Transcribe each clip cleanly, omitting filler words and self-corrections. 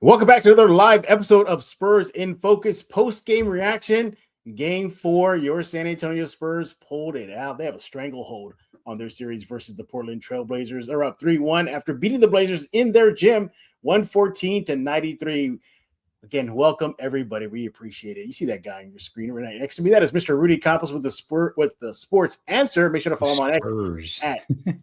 Welcome back to another live episode of Spurs in Focus post-game reaction. Game 4, your San Antonio Spurs pulled it out. They have a stranglehold on their series versus the Portland Trailblazers. They're up 3-1 after beating the Blazers in their gym, 114-93. Again, welcome everybody. We appreciate it. You see that guy on your screen right next to me. That is Mr. Rudy Campos with the Sports Answer. Make sure to follow him on X Spurs.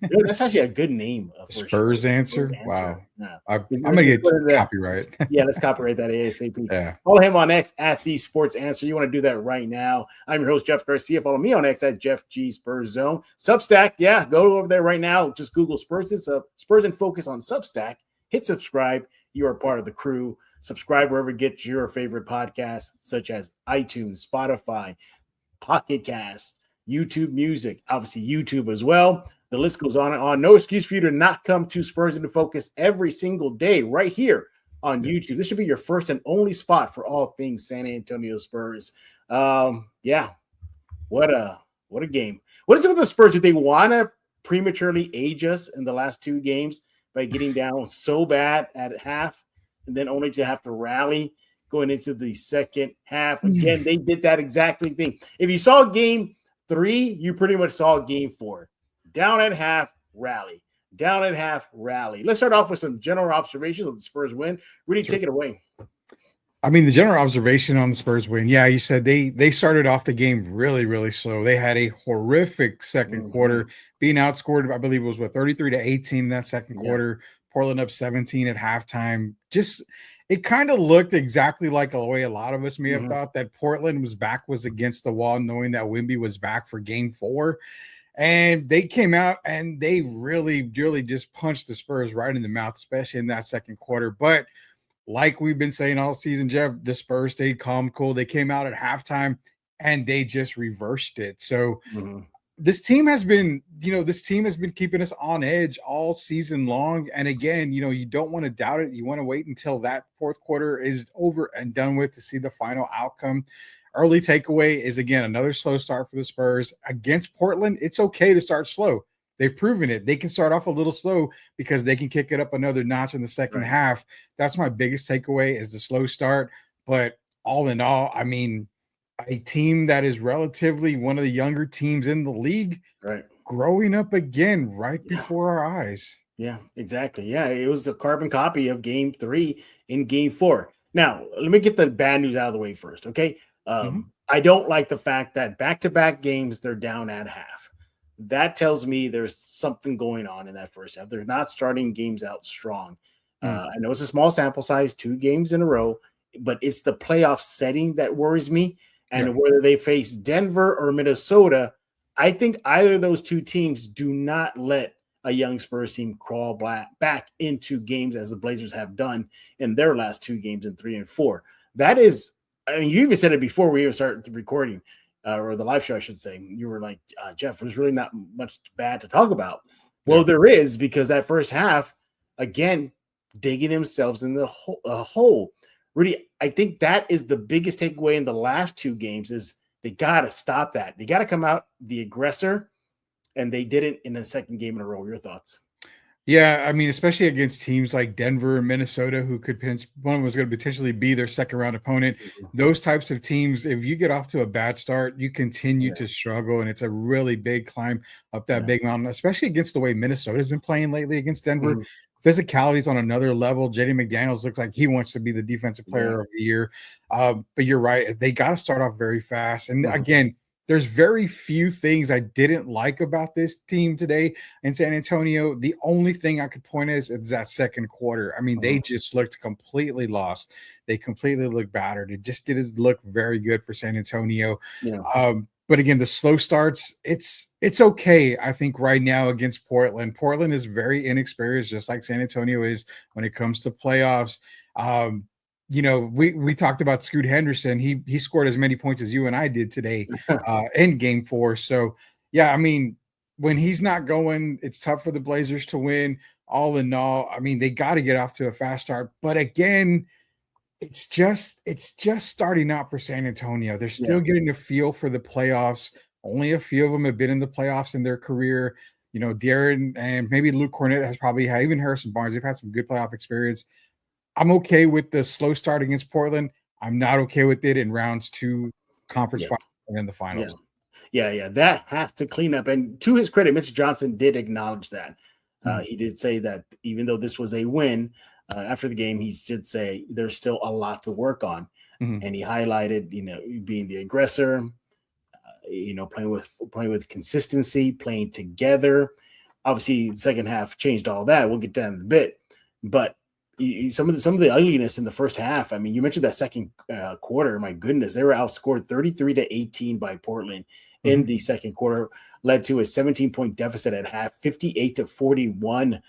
that's actually a good name for Spurs Answer. Wow. Yeah. I'm gonna get copyright. Yeah, let's copyright that ASAP. Yeah. Follow him on X at the Sports Answer. You want to do that right now. I'm your host, Jeff Garcia. Follow me on X at Jeff G Spurs Zone. Substack, yeah, go over there right now. Just Google Spurs. It's Spurs in Focus on Substack. Hit subscribe. You are part of the crew. Subscribe wherever you get your favorite podcasts, such as iTunes, Spotify, Pocket Cast, YouTube Music, obviously YouTube as well. The list goes on and on. No excuse for you to not come to Spurs into Focus every single day right here on YouTube. This should be your first and only spot for all things San Antonio Spurs. Yeah, what a game. What is it with the Spurs? Do they want to prematurely age us in the last two games by getting down so bad at half and then only to have to rally going into the second half? Again, they did that exactly thing. If you saw game 3, you pretty much saw game 4. Down at half, rally. Down at half, rally. Let's start off with some general observations of the Spurs win. Rudy, take it away. I mean, the general observation on the Spurs win, yeah, you said they started off the game really, really slow. They had a horrific second quarter, being outscored, I believe it was 33-18 in that second quarter. Portland up 17 at halftime. Just it kind of looked exactly like the way a lot of us may have thought that Portland was against the wall, knowing that Wemby was back for game 4. And they came out and they really just punched the Spurs right in the mouth, especially in that second quarter. But like we've been saying all season, Jeff, the Spurs stayed calm, cool. They came out at halftime and they just reversed it. So this team has been keeping us on edge all season long. And again, you don't want to doubt it. You want to wait until that fourth quarter is over and done with to see the final outcome. Early takeaway is, again, another slow start for the Spurs. Against Portland, it's okay to start slow. They've proven it. They can start off a little slow because they can kick it up another notch in the second half. That's my biggest takeaway is the slow start. But all in all, I mean, a team that is relatively one of the younger teams in the league, growing up again right before our eyes. Yeah, exactly. Yeah, it was a carbon copy of game 3 in game 4. Now, let me get the bad news out of the way first, okay? I don't like the fact that back-to-back games, they're down at half. That tells me there's something going on in that first half. They're not starting games out strong. I know it's a small sample size, 2 games in a row, but it's the playoff setting that worries me. And whether they face Denver or Minnesota, I think either of those two teams do not let a young Spurs team crawl back into games as the Blazers have done in their last 2 games in 3 and 4. That is, I mean, you even said it before we even started the recording or the live show, I should say. You were like, Jeff, there's really not much bad to talk about. Well, there is, because that first half, again, digging themselves in the hole. Rudy, I think that is the biggest takeaway in the last 2 games is they got to stop that. They got to come out the aggressor, and they didn't in the second game in a row. Your thoughts? Yeah, I mean, especially against teams like Denver and Minnesota, who could one was going to potentially be their second round opponent. Those types of teams, if you get off to a bad start, you continue to struggle, and it's a really big climb up that big mountain, especially against the way Minnesota's been playing lately against Denver. Physicality's on another level. Jaden McDaniels looks like he wants to be the defensive player of the year. But you're right. They got to start off very fast. And again, there's very few things I didn't like about this team today in San Antonio. The only thing I could point is that second quarter. I mean, they just looked completely lost. They completely looked battered. It just didn't look very good for San Antonio. But again, the slow starts, it's okay, I think, right now against Portland. Portland is very inexperienced, just like San Antonio is when it comes to playoffs. We talked about Scoot Henderson. He scored as many points as you and I did today in game 4. So, yeah, I mean, when he's not going, it's tough for the Blazers to win. All in all, I mean, they got to get off to a fast start. But again, it's just starting out for San Antonio. They're still getting a feel for the playoffs. Only a few of them have been in the playoffs in their career. Darren and maybe Luke Cornett has probably had, even Harrison Barnes, they've had some good playoff experience. I'm okay with the slow start against Portland. I'm not okay with it in rounds 2, conference Yeah, finals, and then the yeah, finals. yeah. That has to clean up. And to his credit, Mr. Johnson did acknowledge that. Mhm, He did say that even though this was a win, after the game, he did say there's still a lot to work on. mhm. And he highlighted, being the aggressor, playing with consistency, playing together. Obviously, the second half changed all that. We'll get to that in a bit, but some of the ugliness in the first half. I mean, you mentioned that second quarter. My goodness, they were outscored 33-18 by Portland in Mhm. the second quarter, led to a 17-point deficit at half, 58-41.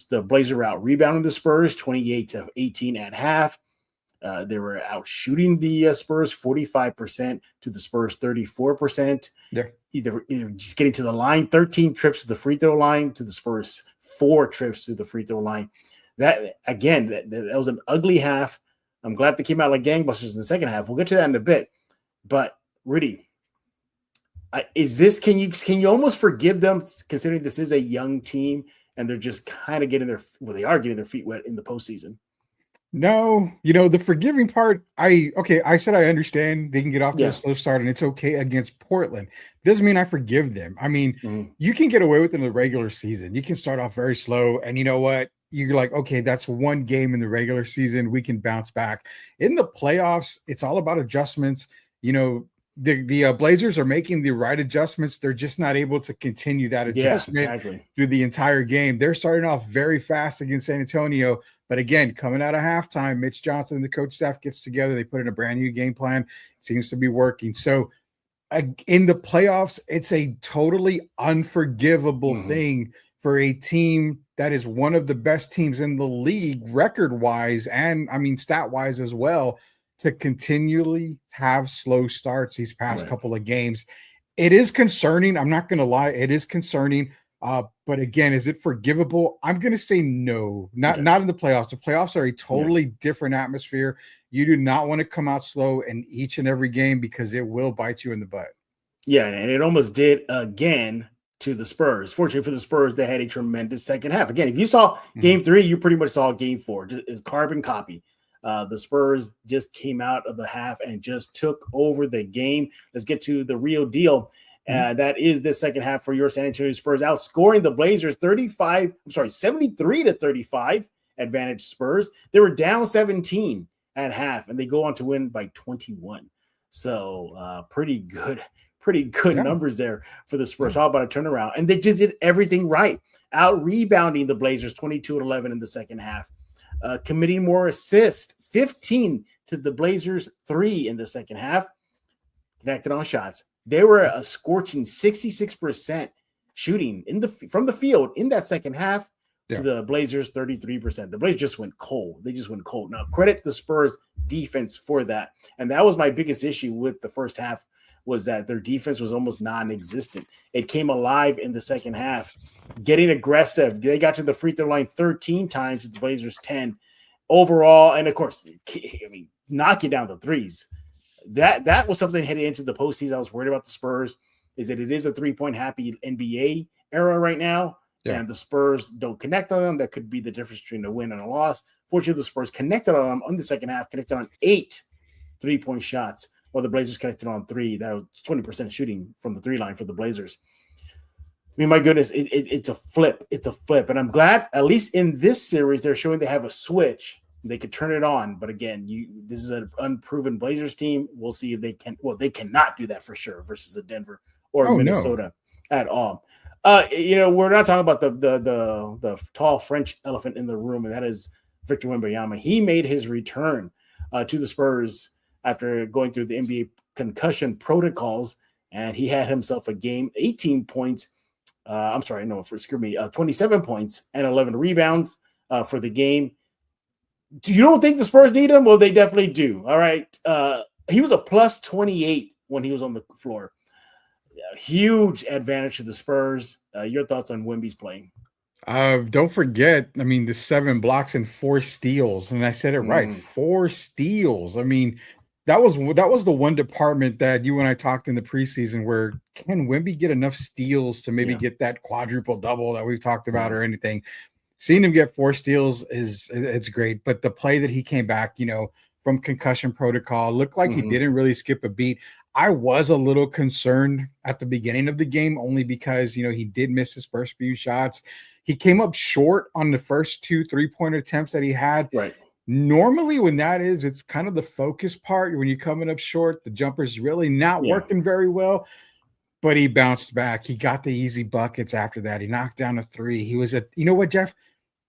The Blazers were out rebounding the Spurs, 28-18 at half. They were out shooting the Spurs 45% to the Spurs 34%. Yeah. Either just getting to the line, 13 trips to the free throw line to the Spurs, 4 trips to the free throw line. That again, that was an ugly half. I'm glad they came out like gangbusters in the second half. We'll get to that in a bit. But Rudy, can you almost forgive them considering this is a young team and they're just kind of they are getting their feet wet in the postseason. No, the forgiving part, I said I understand they can get off to a Yeah. slow start and it's okay against Portland. Doesn't mean I forgive them. I mean, Mhm. you can get away with it in the regular season. You can start off very slow, and you know what? You're like, okay, that's one game in the regular season. We can bounce back. In the playoffs, it's all about adjustments. You know, the Blazers are making the right adjustments. They're just not able to continue that Yeah, adjustment exactly. through the entire game. They're starting off very fast against San Antonio, but again, coming out of halftime, Mitch Johnson and the coach staff gets together. They put in a brand new game plan. It seems to be working. So in the playoffs, it's a totally unforgivable Mhm. thing for a team that is one of the best teams in the league, record wise, and I mean, stat wise as well, to continually have slow starts these past Right. couple of games. It is concerning. I'm not going to lie. It is concerning. But again, is it forgivable? I'm going to say no, not Okay. not in the playoffs. The playoffs are a Yeah. totally different atmosphere. You do not want to come out slow in each and every game because it will bite you in the butt. Yeah, and it almost did again to the Spurs. Fortunately for the Spurs, they had a tremendous second half. Again, if you saw Mhm. game 3, you pretty much saw game 4. Just is carbon copy. The Spurs just came out of the half and just took over the game. Let's get to the real deal. Mhm. That is the second half for your San Antonio Spurs, outscoring the Blazers 73-35 advantage Spurs. They were down 17 at half, and they go on to win by 21. So pretty good Yeah. numbers there for the Spurs. Yeah. How about a turnaround? And they just did everything right, out rebounding the Blazers 22-11 in the second half, committing more assists, 15 to the Blazers, 3 in the second half, connected on shots. They were a scorching 66% shooting from the field in that second half to Yeah. the Blazers 33%. The Blazers just went cold. They just went cold. Now, credit the Spurs defense for that. And that was my biggest issue with the first half, was that their defense was almost non-existent. It came alive in the second half, getting aggressive. They got to the free throw line 13 times with the Blazers 10 overall. And of course, I mean, knocking down the threes. That was something heading into the postseason. I was worried about the Spurs, is that it is a 3-point happy NBA era right now, Yeah. and the Spurs don't connect on them. That could be the difference between a win and a loss. Fortunately, the Spurs connected on them on the second half, connected on 8 3-point shots, while the Blazers connected on 3. That was 20% shooting from the 3 line for the Blazers. I mean, my goodness, it's a flip. It's a flip. And I'm glad, at least in this series, they're showing they have a switch. They could turn it on. But again, this is an unproven Blazers team. We'll see if they can. Well, they cannot do that for sure versus the Denver or Oh no. Minnesota at all. We're not talking about the tall French elephant in the room, and that is Victor Wembanyama. He made his return to the Spurs after going through the NBA concussion protocols, and he had himself a game, 18 points. I'm sorry, no, excuse me, 27 points and 11 rebounds for the game. You don't think the Spurs need him? Well, they definitely do. All right. He was a plus 28 when he was on the floor. Huge advantage to the Spurs. Your thoughts on Wemby's playing? Don't forget, I mean, the 7 blocks and 4 steals, and I said it right, Mm, 4 steals. I mean, that was the one department that you and I talked in the preseason where can Wemby get enough steals to maybe yeah. get that quadruple double that we've talked about Mm, or anything? seeing him get 4 steals is it's great. But the play that he came back, from concussion protocol, looked like he Mhm. didn't really skip a beat. I was a little concerned at the beginning of the game only because he did miss his first few shots. He came up short on the first 2 3-point attempts that he had. Right. Normally, when that is, it's kind of the focus part. When you're coming up short, the jumper's really not Yeah. working very well. But he bounced back. He got the easy buckets after that. He knocked down a three. He was you know what, Jeff?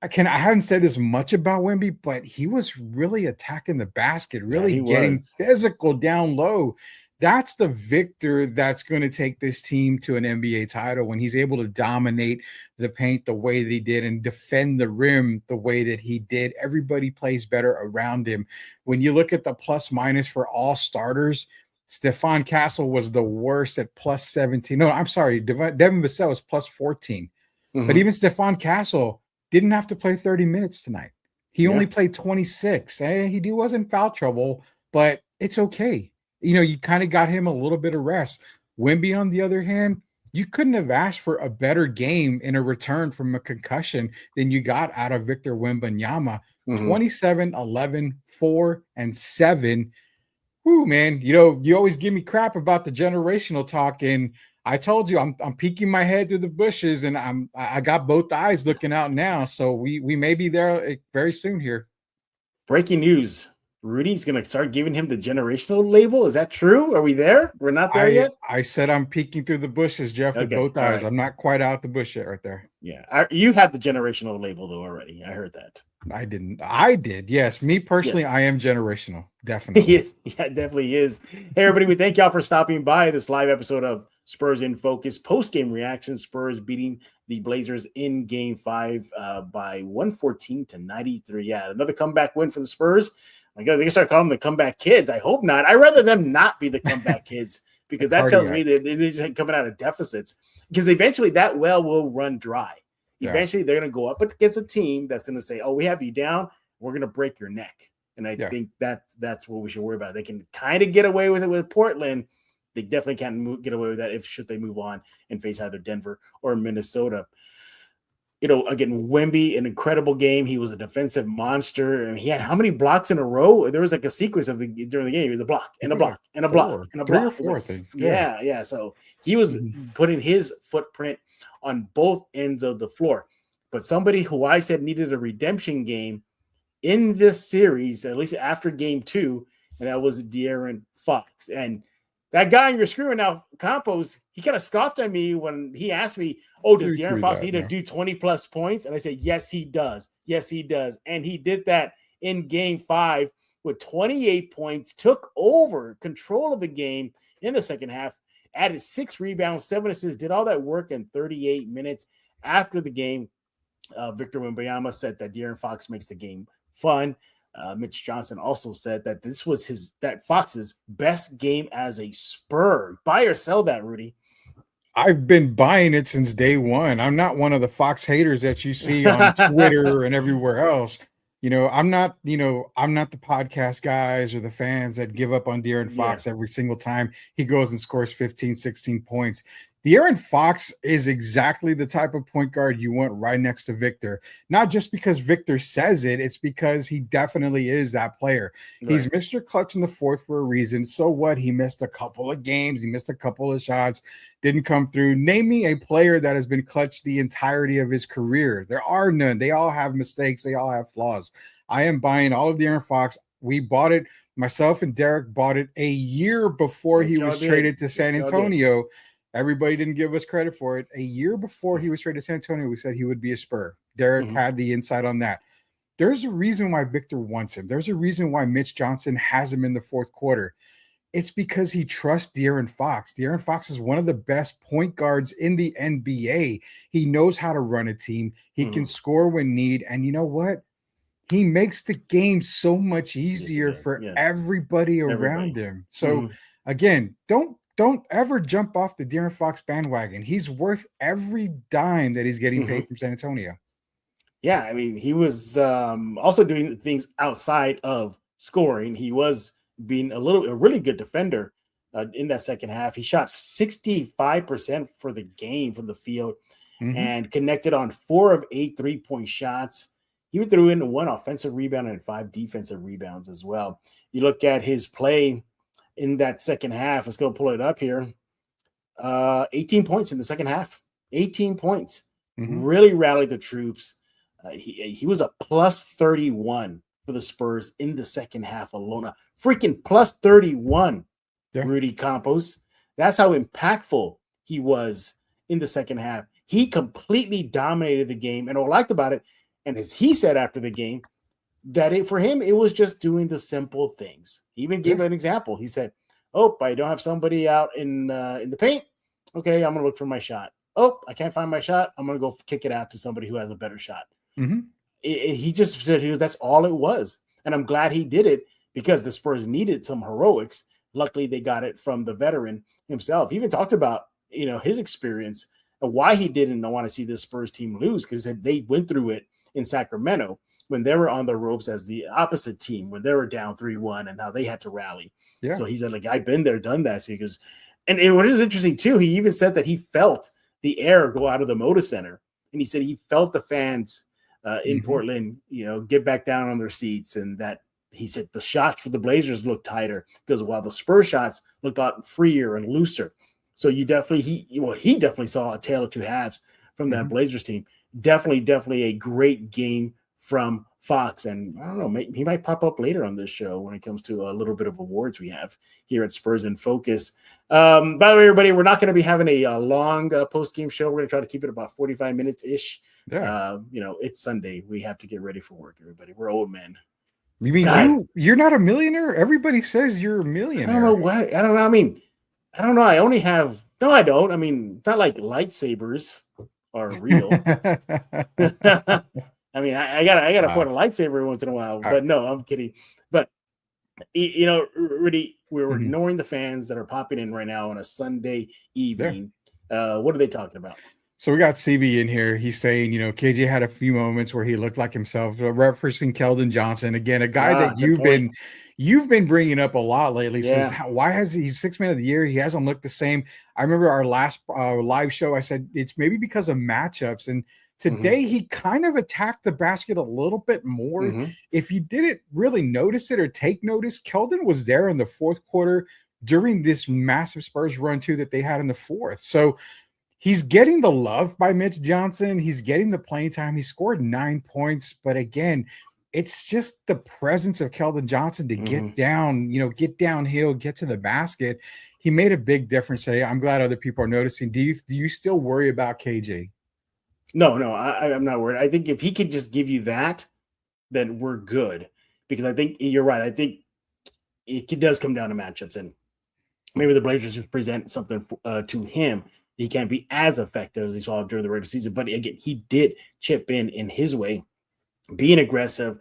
I haven't said this much about Wemby, but he was really attacking the basket, Yeah, really he getting was. physical down low. That's the victor that's going to take this team to an NBA title when he's able to dominate the paint the way that he did and defend the rim the way that he did. Everybody plays better around him. When you look at the plus minus for all starters, Stephon Castle was the worst at plus 17. No, I'm sorry. Devin Vassell was plus 14. But Mhm. even Stephon Castle didn't have to play 30 minutes tonight. He only Yeah. played 26. He was in foul trouble, but it's okay. You kind of got him a little bit of rest. Wemby, on the other hand, you couldn't have asked for a better game in a return from a concussion than you got out of Victor Wembanyama. Mhm. 27, 11, 4, and 7. Whoo, man, you always give me crap about the generational talk, and I told you I'm peeking my head through the bushes, and I got both eyes looking out now. So we may be there very soon here. Breaking news. Rudy's going to start giving him the generational label. Is that true? Are we there? We're not there I yet? I said I'm peeking through the bushes, Jeff, with Okay. both All eyes. right. I'm not quite out the bush yet, right there. Yeah. You have the generational label, though, already. I heard that. I didn't. I did. Yes, me Yeah. personally, I am generational. He Definitely. is. Yeah, it definitely is. Hey, everybody, we thank y'all for stopping by this live episode of Spurs in Focus post game reaction. Spurs beating the Blazers in game five by 114-93. Yeah, another comeback win for the Spurs. My God, they can start calling them the comeback kids. I hope not. I'd rather them not be the comeback kids The because that tells me cardiac. that they're just coming out of deficits because eventually that well will run dry. Yeah. Eventually they're going to go up against a team that's going to say, oh, we have you down. We're going to break your neck. And I Yeah. think that's what we should worry about. They can kind of get away with it with Portland. They definitely can't get away with that if should they move on and face either Denver or Minnesota. Again, Wemby, an incredible game. He was a defensive monster. And he had how many blocks in a row? There was like a sequence during the game. He was a block It and a was like block and a block four, and a 3 or block. It was 4, I like, think. Yeah. yeah. So he was Mhm. putting his footprint on both ends of the floor. But somebody who I said needed a redemption game in this series, at least after game 2, and that was De'Aaron Fox. And that guy you're screwing now, Campos, he kind of scoffed at me when he asked me, oh, does To De'Aaron agree Fox that, need to yeah. do 20 plus points? And I said, yes, he does. Yes, he does. And he did that in game 5 with 28 points, took over control of the game in the second half, added 6 rebounds, 7 assists, did all that work in 38 minutes. After the game, Victor Wembanyama said that De'Aaron Fox makes the game fun. Mitch Johnson also said that this was Fox's best game as a Spur. Buy or sell that, Rudy? I've been buying it since day one. I'm not one of the Fox haters that you see on Twitter and everywhere else. I'm not the podcast guys or the fans that give up on De'Aaron Yeah. Fox every single time he goes and scores 15, 16 points. De'Aaron Fox is exactly the type of point guard you want right next to Victor. Not just because Victor says it, it's because he definitely is that player. He's Right. Mr. Clutch in the fourth for a reason. So what? He missed a couple of games. He missed a couple of shots, didn't come through. Name me a player that has been clutch the entirety of his career. There are none. They all have mistakes. They all have flaws. I am buying all of De'Aaron Fox. We bought it. Myself and Derek bought it a year before Yes, he y'all was did. traded to Yes, San y'all did. Antonio. Everybody didn't give us credit for it. A year before he was traded to San Antonio, we said he would be a Spur. Derek Mhm. had the insight on that. There's a reason why Victor wants him. There's a reason why Mitch Johnson has him in the fourth quarter. It's because he trusts De'Aaron Fox. De'Aaron Fox is one of the best point guards in the NBA. He knows how to run a team. He can Mhm. score when need. And you know what? He makes the game so much Yes, he easier did. for Yeah. everybody around Everybody. him. So Mhm. again, don't ever jump off the De'Aaron Fox bandwagon. He's worth every dime that he's getting Mhm. paid from San Antonio. Yeah, I mean, he was also doing things outside of scoring. He was being a really good defender in that second half. He shot 65% for the game from the field. Mm-hmm. and connected on 4 of 8 3-point shots. He threw in 1 offensive rebound and 5 defensive rebounds as well. You look at his play in that second half. Let's go pull it up here. 18 points in the second half. 18 points. Mm-hmm. Really rallied the troops. He was a plus 31 for the Spurs in the second half alone. A freaking plus 31, Yeah. Rudy Campos. That's how impactful he was in the second half. He completely dominated the game. And what I liked about it, and as he said after the game, that for him, it was just doing the simple things. He even gave an example. He said, "Oh, I don't have somebody out in the paint. Okay, I'm gonna look for my shot. Oh, I can't find my shot. I'm gonna go kick it out to somebody who has a better shot." Mm-hmm. He just said that's all it was, and I'm glad he did it because the Spurs needed some heroics. Luckily, they got it from the veteran himself. He even talked about his experience and why he didn't want to see this Spurs team lose because they went through it in Sacramento when they were on the ropes as the opposite team when they were down 3-1 and how they had to rally. Yeah. So he said, like, I've been there, done that. So he goes, and what is interesting too, he even said that he felt the air go out of the Moda Center. And he said he felt the fans in Portland, get back down on their seats. And that he said the shots for the Blazers looked tighter because while the Spurs shots looked a lot freer and looser. So he definitely saw a tale of two halves from that Blazers team. Definitely a great game from Fox. And I don't know, he might pop up later on this show when it comes to a little bit of awards we have here at Spurs in Focus. By the way, everybody, we're not going to be having a long post-game show. We're going to try to keep it about 45 minutes-ish. Yeah. It's Sunday. We have to get ready for work, everybody. We're old men. You mean you're not a millionaire? Everybody says you're a millionaire. I don't know why. I don't know. I mean, I don't know. I only have – no, I don't. I mean, it's not like lightsabers are real. I mean, I gotta afford a lightsaber once in a while, but no, I'm kidding. But Rudy, we're ignoring the fans that are popping in right now on a Sunday evening. What are they talking about? So we got CB in here. He's saying, KJ had a few moments where he looked like himself, referencing Keldon Johnson again, a guy that you've been bringing up a lot lately. Yeah. Says, why has he's 6th man of the year? He hasn't looked the same. I remember our last live show. I said it's maybe because of matchups, and today he kind of attacked the basket a little bit more. If you didn't really notice it or take notice, Keldon was there in the fourth quarter during this massive Spurs run too that they had in the fourth. So he's getting the love by Mitch Johnson. He's getting the playing time. He scored 9 points. But again, it's just the presence of Keldon Johnson to get down, get downhill, get to the basket. He made a big difference today. I'm glad other people are noticing. Do you still worry about KJ? No, I'm not worried. I think if he could just give you that, then we're good. Because I think you're right. I think it does come down to matchups. And maybe the Blazers just present something to him. He can't be as effective as he saw during the regular season. But again, he did chip in his way, being aggressive,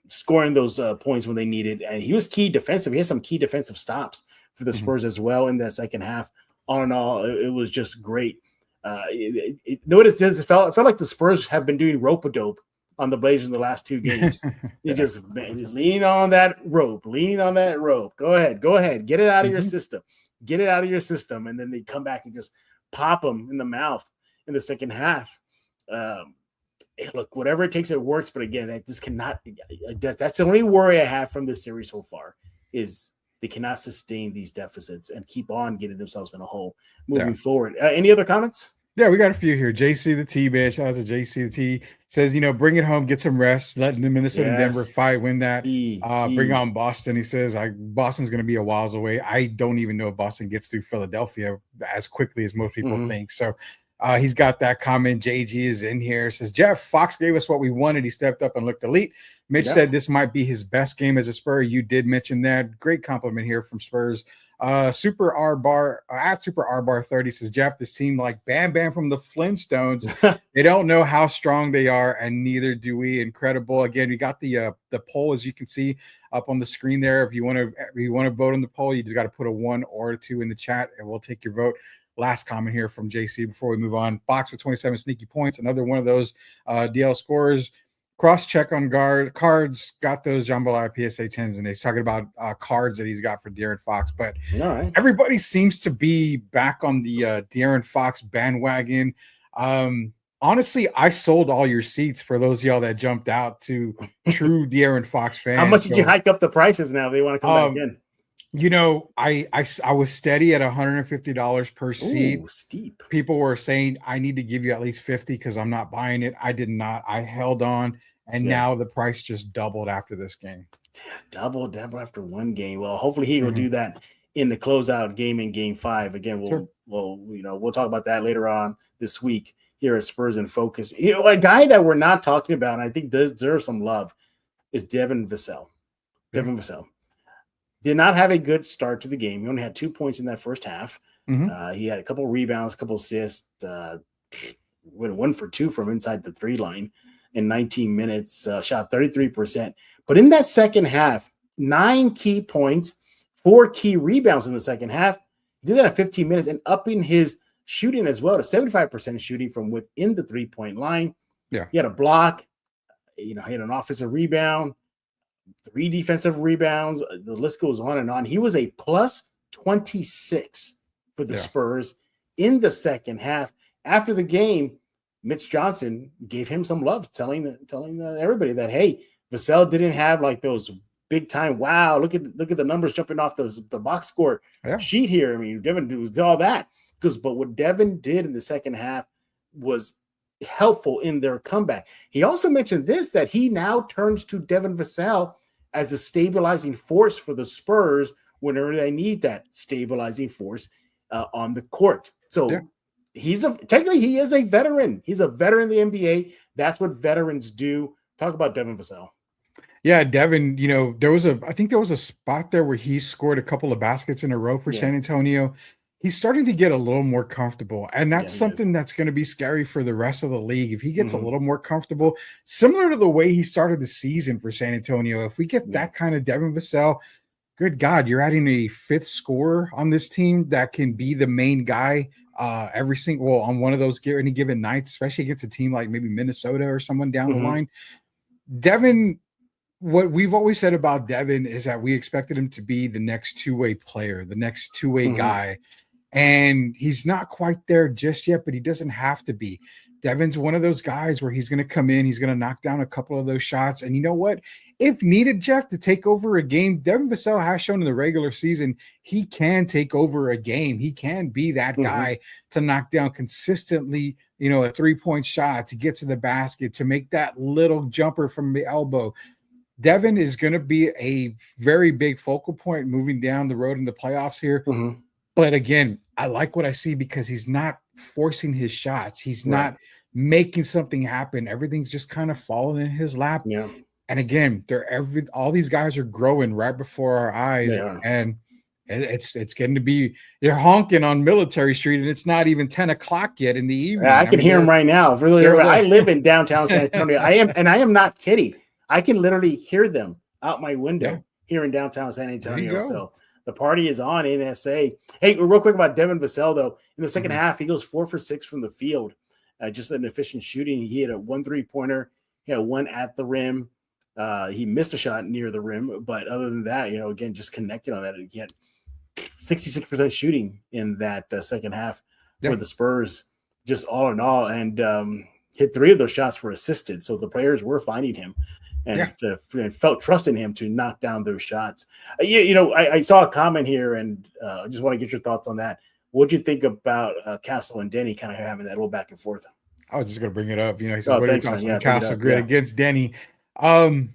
scoring those points when they needed. And he was key defensive. He had some key defensive stops for the Spurs as well in that second half. All in all, it was just great. It felt like the Spurs have been doing rope-a-dope on the Blazers in the last 2 games. They just leaning on that rope. Go ahead. Get it out of your system. And then they come back and just pop them in the mouth in the second half. Look, whatever it takes, it works. But again, that's the only worry I have from this series so far is they cannot sustain these deficits and keep on getting themselves in a hole moving forward. Any other comments? Yeah, we got a few here. JC the T, man. Shout out to JC the T. Says, bring it home, get some rest, let Minnesota and Denver fight, win that. Bring on Boston. He says, Boston's going to be a whiles away. I don't even know if Boston gets through Philadelphia as quickly as most people think. So he's got that comment. JG is in here. Says, Jeff, Fox gave us what we wanted. He stepped up and looked elite. Mitch said this might be his best game as a Spur. You did mention that. Great compliment here from Spurs. Super R Bar at Super R Bar 30 says, Jeff, this team like Bam Bam from the Flintstones. They don't know how strong they are, and neither do we. Incredible. Again, we got the poll, as you can see up on the screen there. If you want to vote on the poll, you just got to put a 1 or a 2 in the chat, and we'll take your vote. Last comment here from JC before we move on. Fox with 27 sneaky points. Another one of those DL scores. Cross-check on cards, got those Jambalaya PSA 10s, and he's talking about cards that he's got for De'Aaron Fox. But everybody seems to be back on the De'Aaron Fox bandwagon. Honestly, I sold all your seats for those of y'all that jumped out to true De'Aaron Fox How fans. much did you So, hike up the prices now? They want to come back in. I was steady at $150 per seat. Ooh, steep. People were saying I need to give you at least 50 because I'm not buying it. I did not. I held on, and Yeah. now the price just doubled after this game. Double after one game. Well, hopefully he will Mhm. do that in the closeout game in Game 5. Again, Sure. we'll talk about that later on this week here at Spurs in Focus. A guy that we're not talking about, and I think deserves some love, is Devin Vassell. Yeah. Devin Vassell did not have a good start to the game. He only had 2 points in that first half. He had a couple rebounds, a couple assists, went 1 for 2 from inside the 3 line in 19 minutes, shot 33%. But in that second half, 9 key points, 4 key rebounds in the second half. He did that in 15 minutes and upping his shooting as well to 75% shooting from within the 3-point line. Yeah. He had a block, he had an offensive rebound, 3 defensive rebounds. The list goes on and on. He was a plus 26 for the Spurs in the second half. After the game, Mitch Johnson gave him some love, telling everybody that, hey, Vassell didn't have like those big time. Wow, look at the numbers jumping off the box score sheet here. I mean, Devin did all that but what Devin did in the second half was helpful in their comeback. He also mentioned that he now turns to Devin Vassell as a stabilizing force for the Spurs whenever they need that stabilizing force on the court. So technically he is a veteran. He's a veteran in the NBA. That's what veterans do. Talk about Devin Vassell. Yeah, Devin, I think there was a spot there where he scored a couple of baskets in a row for San Antonio. He's starting to get a little more comfortable, and that's something that's going to be scary for the rest of the league. If he gets a little more comfortable, similar to the way he started the season for San Antonio, if we get that kind of Devin Vassell, good God, you're adding a 5th scorer on this team that can be the main guy on one of those any given nights, especially against a team like maybe Minnesota or someone down the line. Devin, what we've always said about Devin is that we expected him to be the next two-way player, the next two-way guy. And he's not quite there just yet, but he doesn't have to be. Devin's one of those guys where he's going to come in, he's going to knock down a couple of those shots. And you know what? If needed, Jeff, to take over a game, Devin Vassell has shown in the regular season he can take over a game. He can be that guy to knock down consistently, a 3-point shot, to get to the basket, to make that little jumper from the elbow. Devin is going to be a very big focal point moving down the road in the playoffs here. But again, I like what I see because he's not forcing his shots. He's not making something happen. Everything's just kind of falling in his lap. Yeah. And again, all these guys are growing right before our eyes. And it's getting to be, they're honking on Military Street, and it's not even 10 o'clock yet in the evening. I can hear them right now. Really, I live in downtown San Antonio. I am not kidding. I can literally hear them out my window here in downtown San Antonio. So the party is on in SA. Hey, real quick about Devin Vassell, though. In the second half, he goes 4 for 6 from the field. Just an efficient shooting. He had a 1 3-pointer. He had 1 at the rim. He missed a shot near the rim. But other than that, again, just connected on that. He had 66% shooting in that second half for the Spurs, just all in all. And hit 3 of those shots were assisted. So the players were finding him. And felt trust in him to knock down those shots. I saw a comment here, and I just want to get your thoughts on that. What'd you think about Castle and Denny kind of having that little back and forth? I was just going to bring it up. He said, what are your thoughts on Castle grid against Denny? So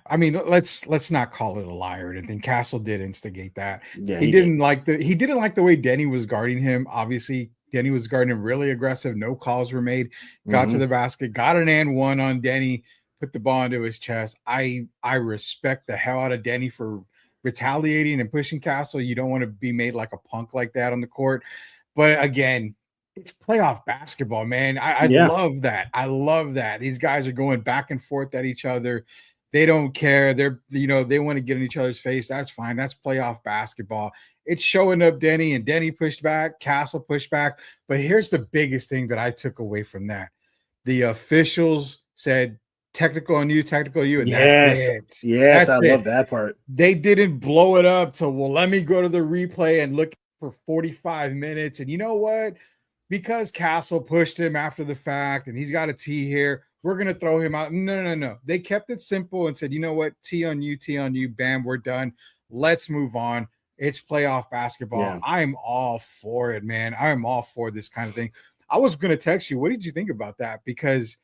I mean, let's not call it a liar or anything. Castle did instigate that. Yeah, he didn't like the way Denny was guarding him. Obviously, Denny was guarding him really aggressive. No calls were made. Got to the basket, got an and one on Denny. Put the ball into his chest. I respect the hell out of Denny for retaliating and pushing Castle. You don't want to be made like a punk like that on the court. But again, it's playoff basketball, man. I love that. I love that. These guys are going back and forth at each other. They don't care. They want to get in each other's face. That's fine. That's playoff basketball. It's showing up Denny, and Denny pushed back. Castle pushed back. But here's the biggest thing that I took away from that. The officials said, technical on you, and that's it. Yes, I love that part. They didn't blow it up to, let me go to the replay and look for 45 minutes. And you know what? because Castle pushed him after the fact and he's got a T here, we're going to throw him out. No. They kept it simple and said, you know what? T on you, bam, we're done. Let's move on. It's playoff basketball. Yeah. I'm all for it, man. I'm all for this kind of thing. I was going to text you. What did you think about that? Because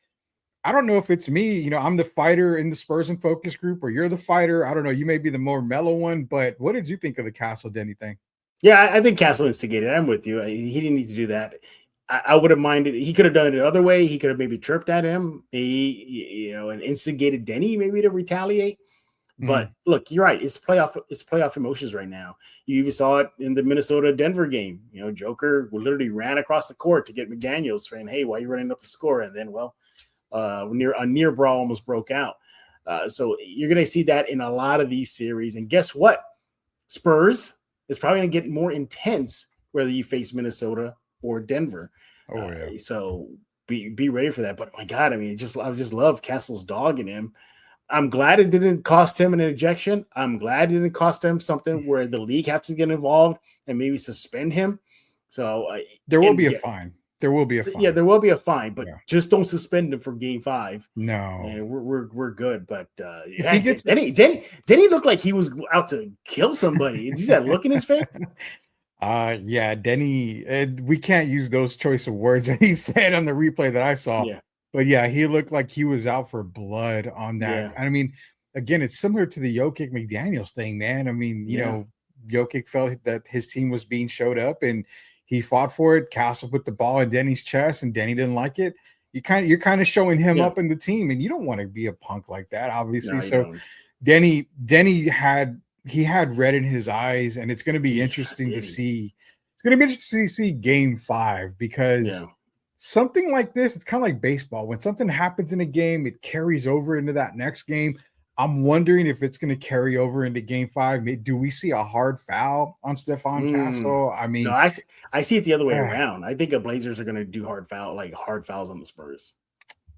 I don't know if it's me. I'm the fighter in the Spurs and Focus group, or you're the fighter. I don't know. You may be the more mellow one, but what did you think of the Castle Denny thing? Yeah, I think Castle instigated. I'm with you. He didn't need to do that. I would have minded. He could have done it the other way. He could have maybe chirped at him, and instigated Denny maybe to retaliate. But look, you're right. It's playoff emotions right now. You even saw it in the Minnesota-Denver game. Joker literally ran across the court to get McDaniels saying, "Hey, why are you running up the score?" And then, a near brawl almost broke out. So you're going to see that in a lot of these series. And guess what? Spurs is probably going to get more intense whether you face Minnesota or Denver. Oh yeah. So be ready for that. But my God, I mean, I just love Castle's dog in him. I'm glad it didn't cost him an ejection. I'm glad it didn't cost him something where the league has to get involved and maybe suspend him. So there will be a fine. There will be a fine. Yeah, there will be a fine, but just don't suspend him for Game 5. No, and we're good. But if he gets Denny looked like he was out to kill somebody. Did you see that look in his face? Yeah, Denny. We can't use those choice of words that he said on the replay that I saw. Yeah. But yeah, he looked like he was out for blood on that. Yeah. I mean, again, it's similar to the Jokic McDaniels thing, man. I mean, Jokic felt that his team was being showed up and he fought for it. Castle put the ball in Denny's chest and Denny didn't like it. You're kind of showing him up in the team, and you don't want to be a punk like that, obviously. No, so don't. Denny had red in his eyes, and it's going to be interesting to see. It's going to be interesting to see Game 5 because something like this, it's kind of like baseball. When something happens in a game, it carries over into that next game. I'm wondering if it's going to carry over into Game 5. Do we see a hard foul on Stephon Castle? I mean, no, I see it the other way around. I think the Blazers are going to do hard fouls on the Spurs.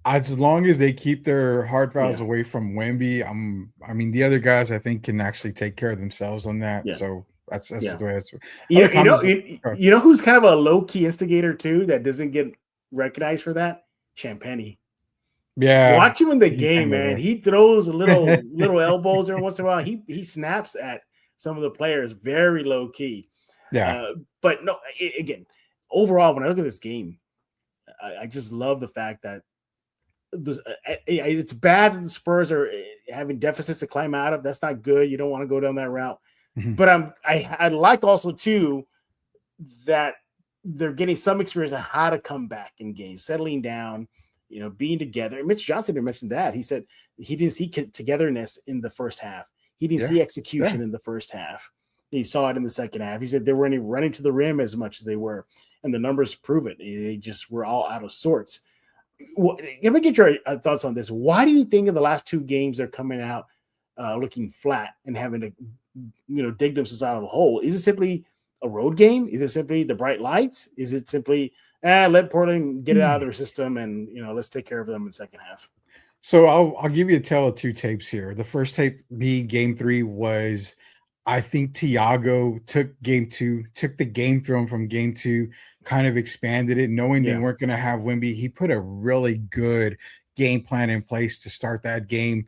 As long as they keep their hard fouls away from Wemby, I mean, the other guys I think can actually take care of themselves on that. Yeah. So that's the way it's. You know who's kind of a low key instigator too that doesn't get recognized for that? Champagny. Yeah, watch him in the game, man. He throws little elbows every once in a while. He snaps at some of the players very low key. Yeah, but no, again, overall, when I look at this game, I just love the fact that it's bad that the Spurs are having deficits to climb out of. That's not good. You don't want to go down that route. Mm-hmm. But I like also too that they're getting some experience on how to come back in games, settling down. Being together. Mitch Johnson mentioned that. He said he didn't see togetherness in the first half. He didn't see execution in the first half. He saw it in the second half. He said they weren't even running to the rim as much as they were, and the numbers prove it. They just were all out of sorts. Let me get your thoughts on this. Why do you think in the last 2 games they're coming out looking flat and having to, dig themselves out of the hole? Is it simply a road game? Is it simply the bright lights? Is it simply let Portland get it out of their system and, let's take care of them in the second half? So I'll give you a tale of 2 tapes here. The first tape being Game 3 was, I think Thiago took the game film from Game 2, kind of expanded it, knowing they weren't going to have Wemby. He put a really good game plan in place to start that game.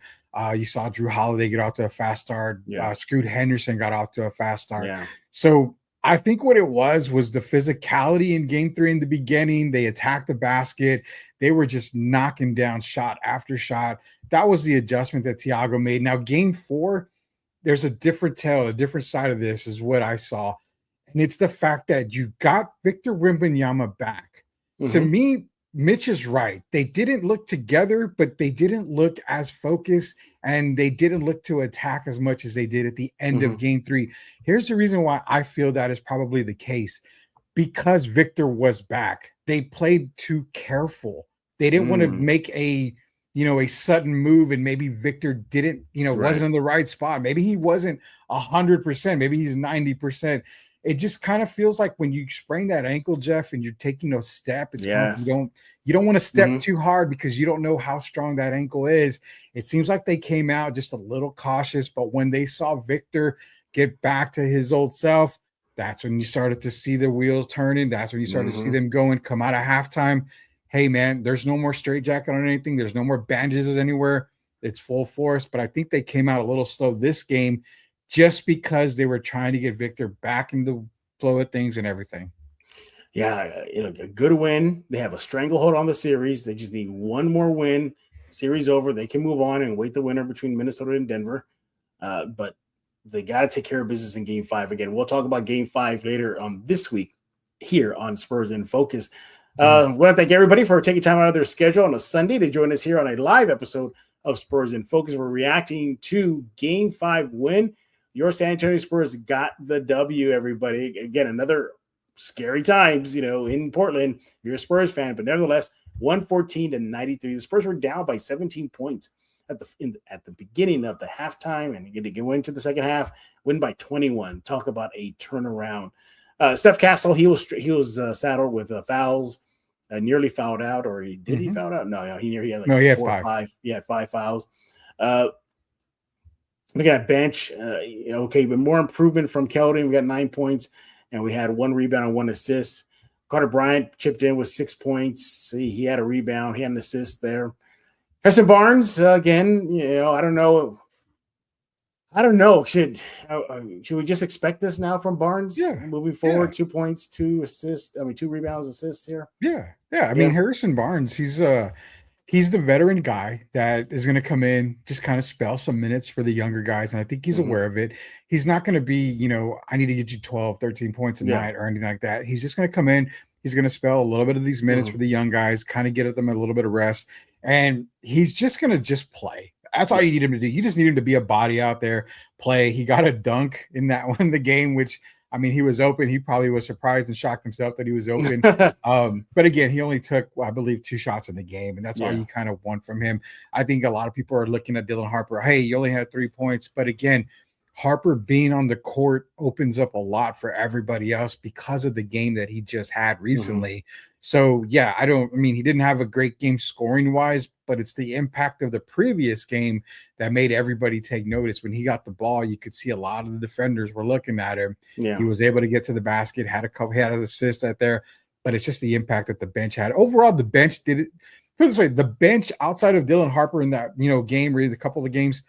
You saw Drew Holiday get off to a fast start. Scoot Henderson got off to a fast start. Yeah. So I think what it was the physicality in Game 3 in the beginning. They attacked the basket. They were just knocking down shot after shot. That was the adjustment that Thiago made. Now, Game 4, there's a different tale, a different side of this is what I saw. And it's the fact that you got Victor Wembanyama back. Mm-hmm. To me, Mitch is right. They didn't look together, but they didn't look as focused, and they didn't look to attack as much as they did at the end of Game 3. Here's the reason why I feel that is probably the case. Because Victor was back. They played too careful. They didn't want to make a sudden move, and maybe Victor didn't, wasn't in the right spot. Maybe he wasn't 100%. Maybe he's 90%. It just kind of feels like when you sprain that ankle, Jeff, and you're taking a step, it's kind of, you don't want to step too hard because you don't know how strong that ankle is. It seems like they came out just a little cautious, but when they saw Victor get back to his old self, That's when you started to see the wheels turning. That's when you started to see Mm-hmm. them going, come out of halftime. Hey, man, there's no more straitjacket on anything. There's no more bandages anywhere. It's full force. But I think they came out a little slow this game just because they were trying to get Victor back in the flow of things and everything. Yeah, a good win. They have a stranglehold on the series. They just need one more win. Series over. They can move on and wait the winner between Minnesota and Denver. But they got to take care of business in Game 5 again. We'll talk about Game 5 later on this week here on Spurs in Focus. I want to thank everybody for taking time out of their schedule on a Sunday to join us here on a live episode of Spurs in Focus. We're reacting to Game 5 win. Your San Antonio Spurs got the W, everybody. Again, another scary times, in Portland. You're a Spurs fan, but nevertheless, 114-93. The Spurs were down by 17 points at the beginning of the halftime, and get to go into the second half, win by 21. Talk about a turnaround. Steph Castle, he was saddled with fouls, nearly fouled out, or he fouled out? No, he had like he had 4 or 5. 5. He had 5 fouls. Looking at bench, okay, but more improvement from Keldon. We got 9 points, and we had 1 rebound and 1 assist. Carter Bryant chipped in with 6 points. He had a rebound. He had an assist there. Harrison Barnes, again, I don't know. Should we just expect this now from Barnes moving forward? 2 points, 2 assists. 2 rebounds, assists here. Yeah. I mean, Harrison Barnes, he's the veteran guy that is going to come in, just kind of spell some minutes for the younger guys. And I think he's aware of it. He's not going to be, I need to get you 12, 13 points a night or anything like that. He's just going to come in. He's going to spell a little bit of these minutes for the young guys, kind of get at them a little bit of rest. And he's just going to just play. That's all you need him to do. You just need him to be a body out there, play. He got a dunk in that one, the game, which, I mean, he was open. He probably was surprised and shocked himself that he was open. But again, he only took, I believe, 2 shots in the game, and that's all you kind of want from him. I think a lot of people are looking at Dylan Harper. Hey, you only had 3 points. But again, Harper being on the court opens up a lot for everybody else because of the game that he just had recently. So, he didn't have a great game scoring-wise, but it's the impact of the previous game that made everybody take notice. When he got the ball, you could see a lot of the defenders were looking at him. Yeah. He was able to get to the basket, had an assist out there, but it's just the impact that the bench had. Overall, the bench did it. Put it this way, the bench outside of Dylan Harper in that game, really a couple of games,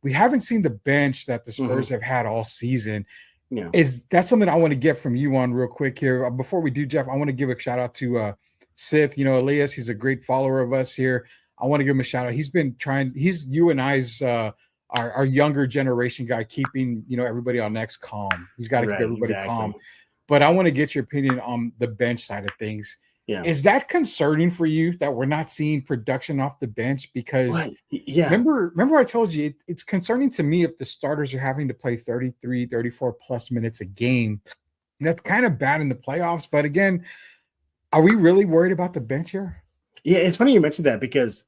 we haven't seen the bench that the Spurs have had all season. Yeah. That's something I want to get from you on real quick here. Before we do, Jeff, I want to give a shout out to Sith, Elias. He's a great follower of us here. I want to give him a shout out. He's been he's you and I's our younger generation guy, keeping everybody on next calm. He's got to keep everybody calm. But I want to get your opinion on the bench side of things. Yeah. Is that concerning for you that we're not seeing production off the bench? Because remember I told you it's concerning to me if the starters are having to play 33, 34 plus minutes a game. That's kind of bad in the playoffs. But again, are we really worried about the bench here? Yeah, it's funny you mentioned that because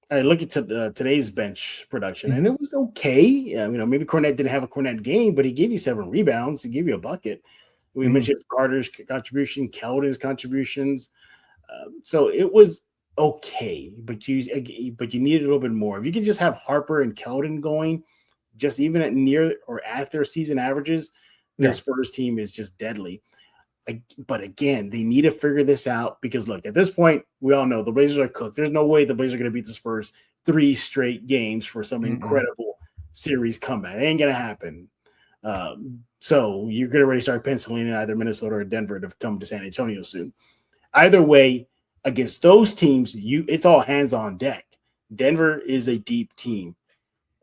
I look at today's bench production and it was okay. Maybe Cornette didn't have a Cornette game, but he gave you 7 rebounds. He gave you a bucket. We mentioned Carter's contribution, Keldon's contributions. So it was okay, but you needed a little bit more. If you could just have Harper and Keldon going, just even at near or at their season averages, the Spurs team is just deadly. But again, they need to figure this out because, look, at this point, we all know the Blazers are cooked. There's no way the Blazers are going to beat the Spurs 3 straight games for some incredible series comeback. It ain't going to happen. So you're going to already start penciling in either Minnesota or Denver to come to San Antonio soon. Either way, against those teams, it's all hands on deck. Denver is a deep team.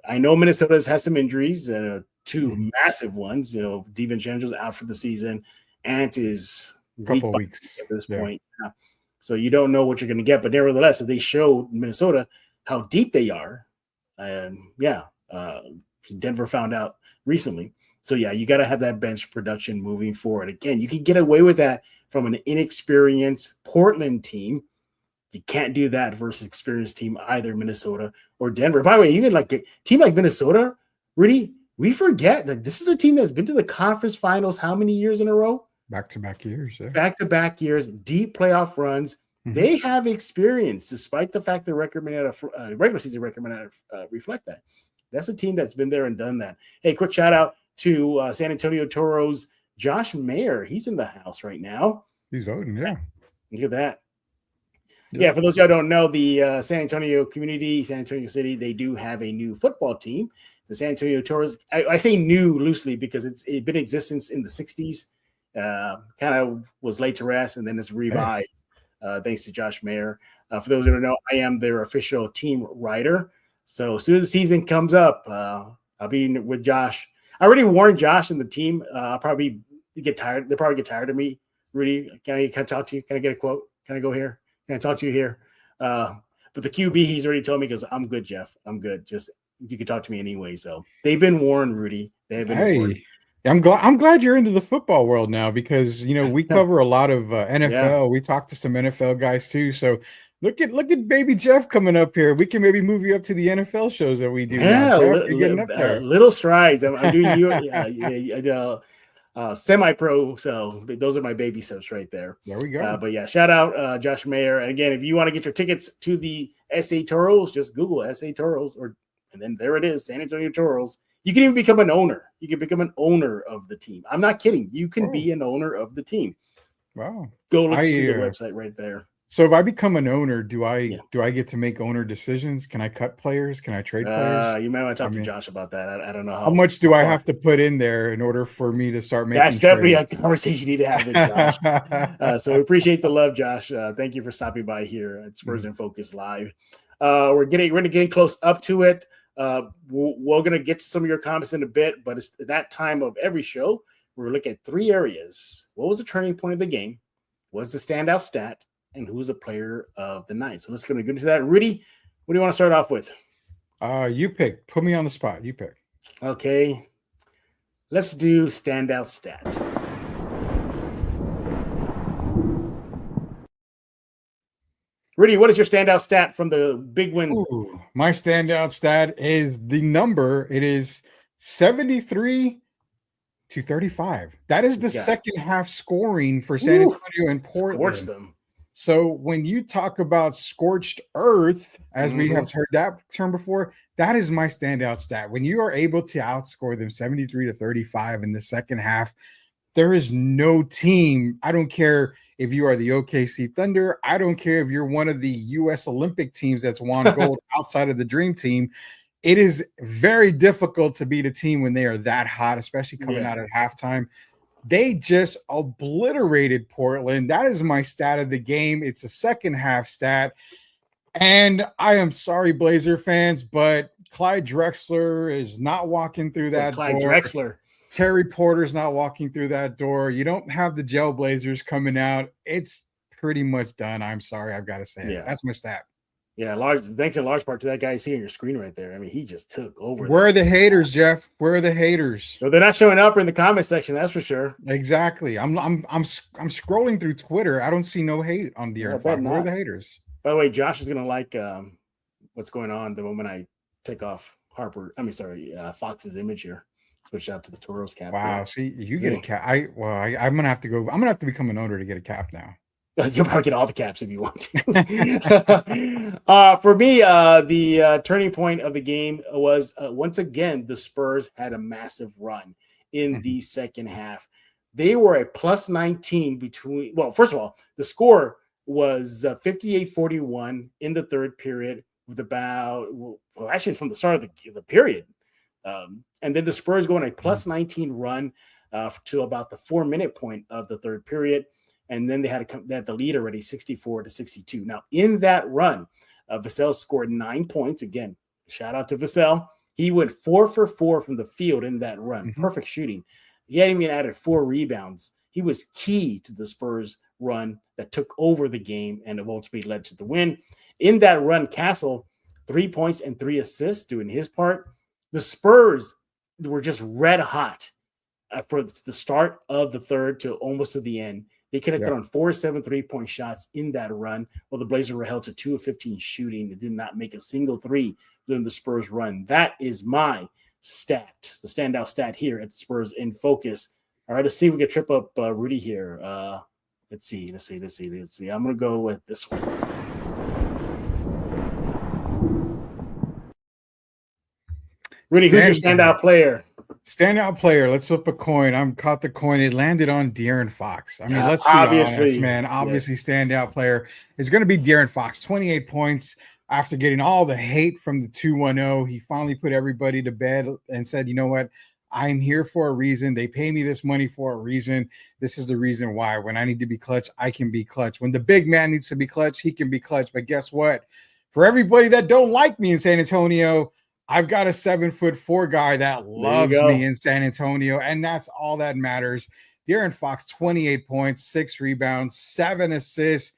I know Minnesota's had some injuries, 2 massive ones. DiVincenzo's out for the season. Ant is a couple of weeks at this point. So you don't know what you're going to get. But nevertheless, if they show Minnesota how deep they are, Denver found out recently. So, you got to have that bench production moving forward. Again, you can get away with that from an inexperienced Portland team. You can't do that versus experienced team, either Minnesota or Denver. By the way, even like a team like Minnesota, Rudy, we forget that this is a team that's been to the conference finals how many years in a row? Back-to-back years. Yeah. Back-to-back years, deep playoff runs. They have experience, despite the fact the record may not regular season record may not reflect that. That's a team that's been there and done that. Hey, quick shout out to San Antonio Toros Josh Mayer, he's in the house right now. He's voting. Yeah. Look at that. Yep. Yeah, for those of you who don't know, the San Antonio community, San Antonio City, they do have a new football team. The San Antonio Tours. I say new loosely because it's been in existence in the 60s. Kind of was laid to rest and then it's revived thanks to Josh Mayer. For those who don't know, I am their official team writer. So as soon as the season comes up, I'll be with Josh. I already warned Josh and the team. I'll probably get tired. They'll probably get tired of me. Rudy, can I talk to you? Can I get a quote? Can I go here? Can I talk to you here? But the QB, he's already told me because I'm good, Jeff. I'm good. Just you can talk to me anyway. So they've been warned, Rudy. They have been warned. I'm glad you're into the football world now because we cover a lot of NFL. Yeah. We talk to some NFL guys too. So look at baby Jeff coming up here. We can maybe move you up to the NFL shows that we do. Yeah, now, Jeff, getting up there. Little strides. I'm doing you. Semi-pro, so those are my baby steps right there. There we go. But yeah, shout out Josh Mayer. And again, if you want to get your tickets to the SA Toros, just Google SA Toros, and then there it is, San Antonio Toros. You can even become an owner. You can become an owner of the team. I'm not kidding. You can be an owner of the team. Wow. Go look to the website right there. So if I become an owner, do I get to make owner decisions? Can I cut players? Can I trade players? You might want to talk to Josh about that. I don't know how much do I have to put in there in order for me to start making. That's definitely a conversation you need to have with Josh. So we appreciate the love, Josh. Thank you for stopping by here at Spurs in Focus Live. We're getting close up to it. We're gonna get to some of your comments in a bit, but it's that time of every show. We're looking at 3 areas. What was the turning point of the game? What's the standout stat? And who's the player of the night? So let's go into that. Rudy, what do you want to start off with? You pick. Put me on the spot. You pick. Okay. Let's do standout stats. Rudy, what is your standout stat from the big win? Ooh, my standout stat is the number. It is 73-35. That is the second half scoring for San Antonio and Portland. Scorched them. So when you talk about scorched earth, as we have heard that term before, that is my standout stat. When you are able to outscore them 73-35 in the second half, there is no team. I don't care if you are the OKC Thunder. I don't care if you're one of the U.S. Olympic teams that's won gold outside of the Dream Team. It is very difficult to beat a team when they are that hot, especially coming out at halftime. They just obliterated Portland. That is my stat of the game. It's a second half stat. And I am sorry, Blazer fans, but Clyde Drexler is not walking through that door. Drexler. Terry Porter's not walking through that door. You don't have the Gel Blazers coming out. It's pretty much done. I'm sorry. I've got to say it. That's my stat. Yeah, thanks in large part to that guy you see on your screen right there. I mean, he just took over. Where are the haters, Jeff? Where are the haters? Well, they're not showing up in the comment section, that's for sure. Exactly. I'm scrolling through Twitter. I don't see no hate on the air. Where are the haters? By the way, Josh is gonna like what's going on the moment I take off Fox's image here. Switch out to the Toros cap. Wow. Yeah. See, you get a cap. I'm gonna have to go. I'm gonna have to become an owner to get a cap now. You'll probably get all the caps if you want to. For me, the turning point of the game was once again the Spurs had a massive run in the second half. They were a plus 19 between. Well, first of all, the score was 58-41 in the third period with actually from the start of the period. And then the Spurs go on a plus 19 run to about the 4-minute point of the third period. And then they had the lead already 64-62. Now, in that run, Vassell scored 9 points. Again, shout out to Vassell. He went 4 for 4 from the field in that run. Perfect shooting. He hadn't even added 4 rebounds. He was key to the Spurs run that took over the game and ultimately led to the win. In that run, Castle, 3 points and 3 assists doing his part. The Spurs were just red hot for the start of the third to almost to the end. They connected on 4-7 3-point shots in that run, while the Blazers were held to 2 of 15 shooting. They did not make a single three during the Spurs run. That is my stat, the standout stat here at the Spurs in Focus. All right, let's see if we can trip up Rudy here. Let's see. I'm going to go with this one. Rudy, who's your standout player? Standout player. Let's flip a coin. I'm caught the coin. It landed on De'Aaron Fox. I mean, let's be honest, Obviously, man. yes. Obviously, standout player is going to be De'Aaron Fox. 28 points after getting all the hate from the 2-1-0. He finally put everybody to bed and said, you know what? I'm here for a reason. They pay me this money for a reason. This is the reason why. When I need to be clutch, I can be clutch. When the big man needs to be clutch, he can be clutch. But guess what? For everybody that don't like me in San Antonio, I've got a 7'4" guy that There you loves me go. in San Antonio, and that's all that matters. De'Aaron Fox, 28 points, 6 rebounds, 7 assists,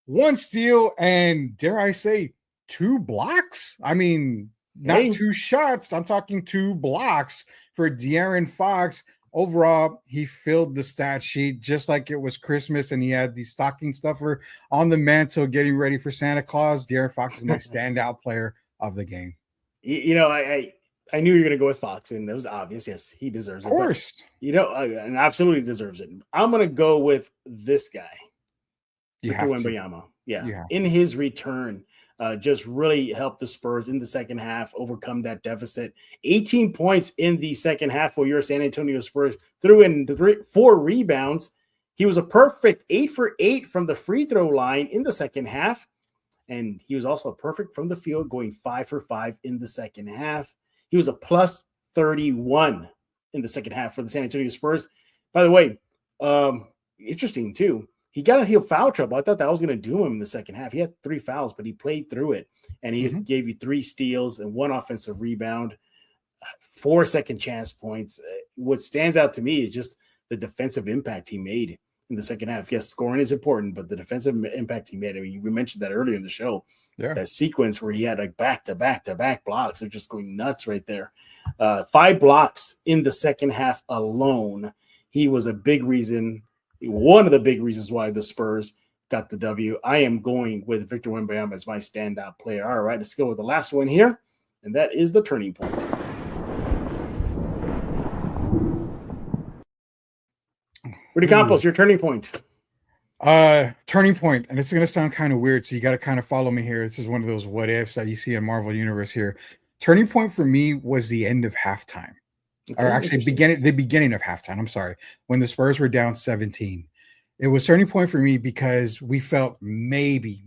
1 steal, and dare I say, 2 blocks? I mean, not Hey, 2 shots. I'm talking 2 blocks for De'Aaron Fox. Overall, he filled the stat sheet just like it was Christmas, and he had the stocking stuffer on the mantle getting ready for Santa Claus. De'Aaron Fox is my standout player of the game. you know, I knew you were going to go with Fox, and it was obvious. Yes, he deserves Of it, but course. and absolutely deserves it. I'm going to go with this guy, You Victor have to. Wembanyama. Yeah, You have in to. his return, just really helped the Spurs in the second half overcome that deficit. 18 points in the second half for your San Antonio Spurs. Threw in 4 rebounds. He was a perfect 8 for 8 from the free throw line in the second half. And he was also perfect from the field, going 5 for 5 in the second half. He was a plus 31 in the second half for the San Antonio Spurs. By the way, interesting too. He got into foul trouble. I thought that was going to doom him in the second half. He had 3 fouls, but he played through it. And he gave you 3 steals and 1 offensive rebound, 4 second chance points. What stands out to me is just the defensive impact he made in the second half. Yes, scoring is important, but the defensive impact he made. I mean, we mentioned that earlier in the show. Yeah. That sequence where he had like back to back blocks. They're just going nuts right there. 5 blocks in the second half alone. He was a big reason, one of the big reasons why the Spurs got the W. I am going with Victor Wembanyama as my standout player. All right, let's go with the last one here, and that is the turning point. Rudy Campos, your turning point. Turning point, and it's going to sound kind of weird, so you got to kind of follow me here. This is one of those what ifs that you see in Marvel Universe here. Turning point for me was the end of halftime, or actually the beginning of halftime. I'm sorry, when the Spurs were down 17. It was turning point for me because we felt maybe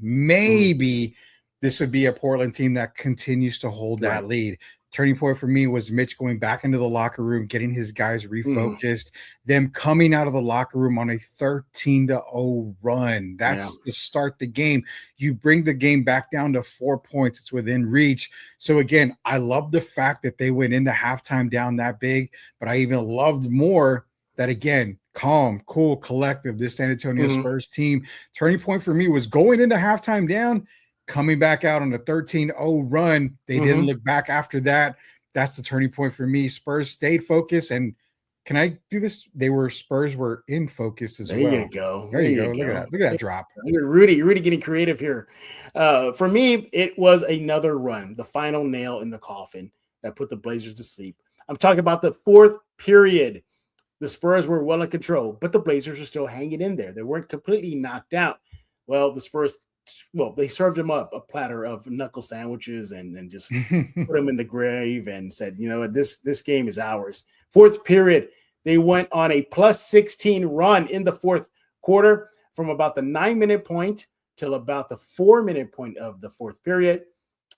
this would be a Portland team that continues to hold that lead. Turning point for me was Mitch going back into the locker room, getting his guys refocused, them coming out of the locker room on a 13-0 run. That's to start the game. You bring the game back down to 4 points. It's within reach. So again, I love the fact that they went into halftime down that big, but I even loved more that, again, calm, cool, collective, this San Antonio Spurs team. Turning point for me was going into halftime down, coming back out on a 13-0 run. They didn't look back after that. That's the turning point for me. Spurs stayed focused. And can I do this? Spurs were in focus as well. There you go. There you go. Look at that. Look at that drop. Rudy getting creative here. For me, it was another run, the final nail in the coffin that put the Blazers to sleep. I'm talking about the 4th period. The Spurs were well in control, but the Blazers are still hanging in there. They weren't completely knocked out. Well, the Spurs, they served him up a platter of knuckle sandwiches and just put him in the grave and said, you know what, this game is ours. 4th period, they went on a plus 16 run in the 4th quarter from about the 9-minute point till about the 4-minute point of the 4th period.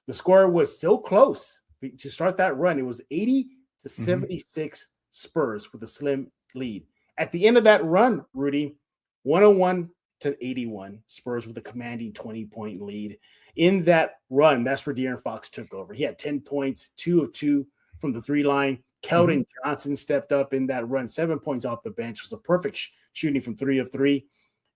The score was still close to start that run. It was 80-76 Spurs with a slim lead. At the end of that run, Rudy, 101-81 Spurs with a commanding 20-point lead. In that run, that's where De'Aaron Fox took over. He had 10 points, 2 of 2 from the 3 line. Keldon Johnson stepped up in that run, 7 points off the bench. It was a perfect shooting from 3 of 3.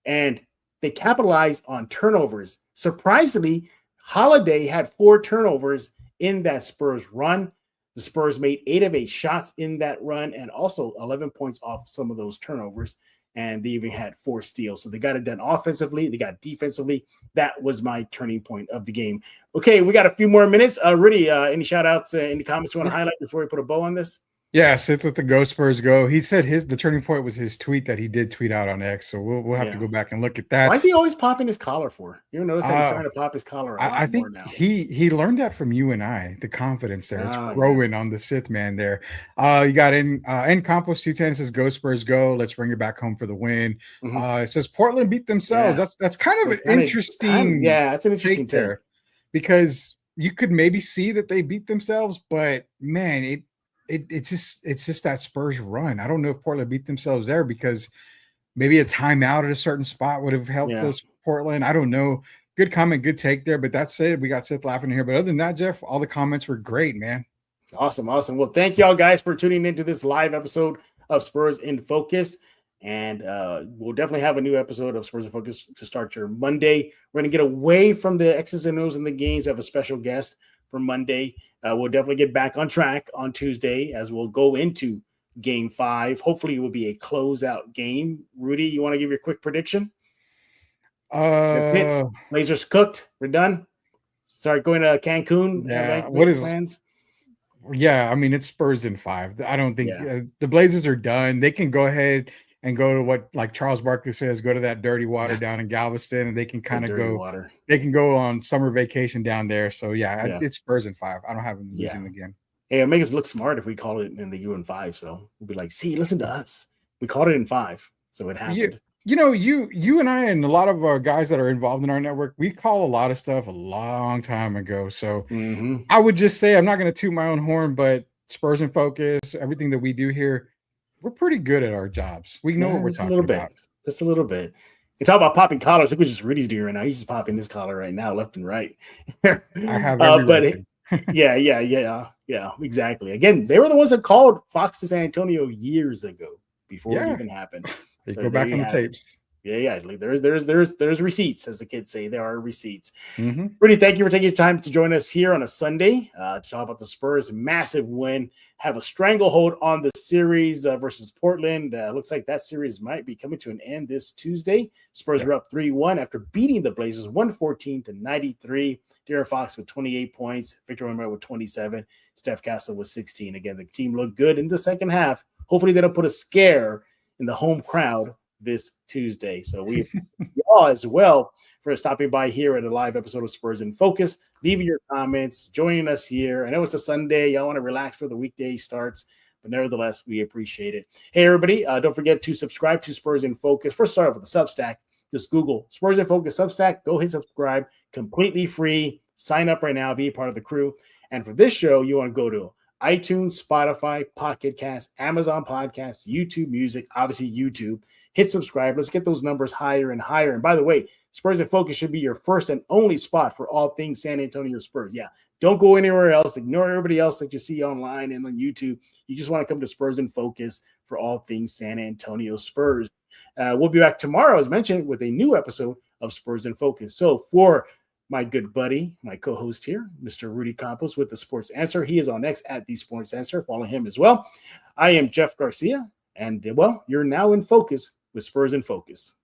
And they capitalized on turnovers. Surprisingly, Holiday had 4 turnovers in that Spurs run. The Spurs made 8 of 8 shots in that run and also 11 points off some of those turnovers. And they even had 4 steals. So they got it done offensively. They got defensively. That was my turning point of the game. Okay, we got a few more minutes. Rudy, any shout outs, any comments you want to highlight before we put a bow on this? Yeah, Sith with the Go Spurs go. He said the turning point was his tweet that he did tweet out on X. So we'll have to Yeah. go back and look at Why that. is he always popping his collar for? You notice that he's Uh starting to pop his collar a I lot more think now. he learned that from you and I. The confidence there, it's Ah, yes. growing on the Sith man there. You got in Campos 210 says go Spurs go. Let's bring it back home for the win. Mhm. It says Portland beat themselves. Yeah. That's kind of So an it's time. interesting Yeah, that's an take interesting take. there because you could maybe see that they beat themselves, but man, it's just that Spurs run. I don't know if Portland beat themselves there because maybe a timeout at a certain spot would have helped Yeah. those Portland. I don't know. Good comment, good take there. But that's it. We got Seth laughing here. But other than that, Jeff, all the comments were great, man. Awesome. Awesome. Well, thank y'all guys for tuning into this live episode of Spurs in Focus. And we'll definitely have a new episode of Spurs in Focus to start your Monday. We're going to get away from the X's and O's and the games. We have a special guest for Monday. We'll definitely get back on track on Tuesday as we'll go into Game 5. Hopefully, it will be a closeout game. Rudy, you want to give your quick prediction? That's it. Blazers cooked. We're done. Start going to Cancun. Yeah. Make What is plans? Yeah, I mean it's Spurs in 5. I don't think Yeah. the Blazers are done. They can go ahead and go to what like Charles Barkley says, go to that dirty water down in Galveston, and they can kind of Dirty go. water. They can go on summer vacation down there. So yeah, Yeah. it's Spurs in 5. I don't have them Yeah. losing again. Hey, it makes us look smart if we call it in the U in 5. So we'll be like, see, listen to us. We called it in 5. So it happened. You and I and a lot of our guys that are involved in our network, we call a lot of stuff a long time ago. So I would just say I'm not going to toot my own horn, but Spurs in Focus, everything that we do here, we're pretty good at our jobs. We know what we're Just a talking little about. bit. Just a little bit. You talk about popping collars. Look what just Rudy's doing right now. He's just popping this collar right now, left and right. I have every right to. Yeah, exactly. Again, they were the ones that called Fox to San Antonio years ago before it even happened. They go back on the tapes. Yeah. Like there's receipts, as the kids say. There are receipts. Mm-hmm. Rudy, thank you for taking time to join us here on a Sunday to talk about the Spurs' massive win. Have a stranglehold on the series versus Portland. Looks like that series might be coming to an end this Tuesday. Spurs are up 3-1 after beating the Blazers 114-93. De'Aaron Fox with 28 points. Victor Wembanyama with 27. Steph Castle with 16. Again, the team looked good in the second half. Hopefully, they don't put a scare in the home crowd this Tuesday. So we y'all as well for stopping by here at a live episode of Spurs in Focus, leaving your comments, joining us here. I know it's a Sunday. Y'all want to relax before the weekday starts, but nevertheless, we appreciate it. Hey, everybody, don't forget to subscribe to Spurs in Focus. First, start off with the Substack. Just Google Spurs in Focus Substack. Go hit subscribe. Completely free. Sign up right now. Be a part of the crew. And for this show, you want to go to iTunes, Spotify, Pocket Cast, Amazon Podcasts, YouTube Music, obviously YouTube. Hit subscribe. Let's get those numbers higher and higher. And by the way, Spurs in Focus should be your first and only spot for all things San Antonio Spurs. Yeah, don't go anywhere else. Ignore everybody else that you see online and on YouTube. You just want to come to Spurs in Focus for all things San Antonio Spurs. We'll be back tomorrow, as mentioned, with a new episode of Spurs in Focus. So for my good buddy, my co-host here, Mr. Rudy Campos with the Sports Answer. He is on X at the Sports Answer. Follow him as well. I am Jeff Garcia, and well, you're now in focus with Spurs in Focus.